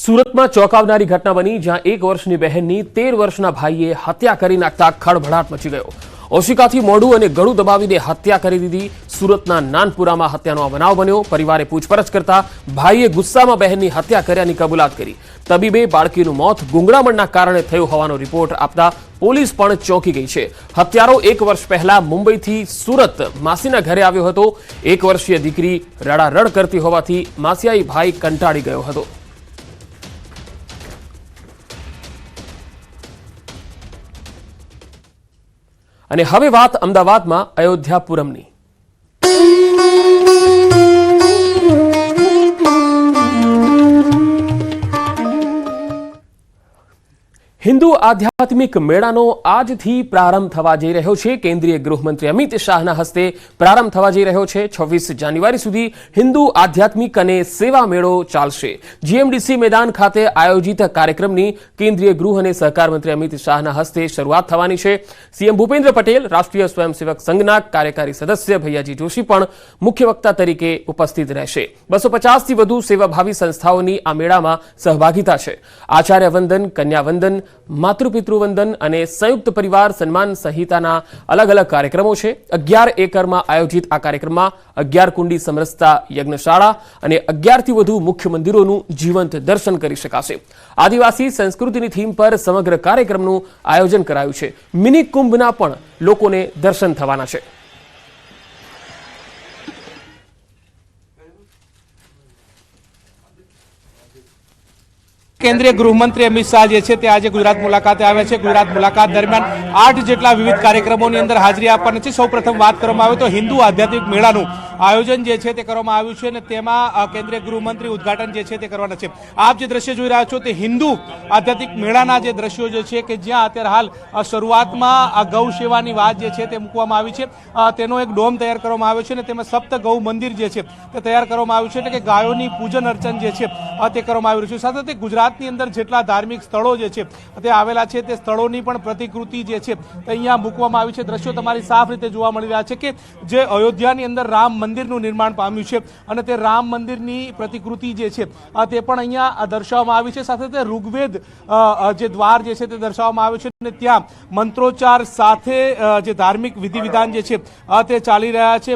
સુરતમાં ચોંકાવનારી ઘટના બની જ્યાં 1 વર્ષની બહેનની 13 વર્ષના ભાઈએ હત્યા કરી નાખતા ખળભળાટ મચી ગયો। ઓશિકાથી મોઢું અને ગળું દબાવીને હત્યા કરી દીધી। સુરતના નાનપુરામાં હત્યાનો આ બનાવ બન્યો। પરિવારે પૂછપરછ કરતા ભાઈએ ગુસ્સામાં બહેનની હત્યા કર્યાની કબૂલાત કરી। તબીબે બાળકીનું મોત ગુંગળામણના કારણે થયું હોવાનો રિપોર્ટ આપતા પોલીસ પણ ચોંકી ગઈ છે। હત્યારો 1 વર્ષ પહેલા મુંબઈથી સુરત માસીના ઘરે આવ્યો હતો। 1 વર્ષીય દીકરી રડારડ કરતી હોવાથી માસિયાઈ ભાઈ કંટાળી ગયો હતો। અને હવે વાત અમદાવાદમાં અયોધ્યાપુરમની। હિન્દુ આધ્યાત્મિક મેળાનો આજથી પ્રારંભ થવા જઈ રહ્યો છે। કેન્દ્રીય ગૃહમંત્રી અમિત શાહના હસ્તે પ્રારંભ થવા જઈ રહ્યો છે। 26 જાન્યુઆરી સુધી હિન્દુ આધ્યાત્મિક અને સેવા મેળો ચાલશે। જીએમડીસી મેદાન ખાતે આયોજિત કાર્યક્રમની કેન્દ્રીય ગૃહ અને સહકાર મંત્રી અમિત શાહના હસ્તે શરૂઆત થવાની છે। સીએમ ભૂપેન્દ્ર પટેલ, રાષ્ટ્રીય સ્વયંસેવક સંઘના કાર્યકારી સદસ્ય ભૈયાજી જોશી પણ મુખ્ય વક્તા તરીકે ઉપસ્થિત રહેશે। 250થી વધુ સેવાભાવી સંસ્થાઓની આ મેળામાં સહભાગિતા છે। આચાર્ય વંદન, કન્યા વંદન, માતૃપિતૃવંદન અને સંયુક્ત પરિવાર સન્માન સહિતના અલગ અલગ કાર્યક્રમો છે। 11 એકરમાં આયોજિત આ કાર્યક્રમમાં 11 કુંડી સમરસતા યજ્ઞશાળા અને 11થી વધુ મુખ્ય મંદિરોનું જીવંત દર્શન કરી શકાશે। આદિવાસી સંસ્કૃતિની થીમ પર સમગ્ર કાર્યક્રમનું આયોજન કરાયું છે। મિની કુંભના પણ લોકોને દર્શન થવાના છે। केंद्रीय गृहमंत्री अमित शाह जे छे ते आज गुजरात मुलाकाते आव्या छे। गुजरात मुलाकात दरमियान 8 जेटला विविध कार्यक्रमोनी अंदर हाजरी आपवानी छे। सौप्रथम बात करवामां आवे तो हिंदू आध्यात्मिक मेळानुं आयोजन जे छे ते करवामां आव्युं छे ने तेमां केंद्रीय गृहमंत्री उद्घाटन जे छे ते करवाना छे। आप जे दृश्य जोई रह्या छो ते हिंदू आध्यात्मिक मेळाना जे दृश्यो जे छे के ज्यां अत्यारे हाल शरूआतमां गौ सेवानी वात जे छे ते मूकवामां आवी छे। तेनो एक डोम तैयार करवामां आव्यो छे ने तेमां सप्त गौ मंदिर जे छे ते तैयार करवामां आव्युं छे એટલે કે ગાયોની પૂજન અર્ચન જે છે તે કરવામાં આવી રહ્યું છે। સાથે તે ગુજરાતની અંદર જેટલા ધાર્મિક સ્થળો જે છે તે આવેલા છે તે સ્થળોની પણ પ્રતિકૃતિ જે છે તે અહીંયા મૂકવામાં આવી છે। દ્રશ્યો તમારી સાફ રીતે જોવા મળી રહ્યા છે કે જે અયોધ્યાની અંદર રામ મંદિરનું નિર્માણ પામ્યું છે અને તે રામ મંદિરની પ્રતિકૃતિ જે છે તે પણ અહીંયા દર્શાવવામાં આવી છે। સાથે તે ઋગ્વેદ જે દ્વાર જે છે તે દર્શાવવામાં આવ્યું છે અને ત્યાં મંત્રોચ્ચાર સાથે જે ધાર્મિક વિધિ વિધાન જે છે તે ચાલી રહ્યા છે।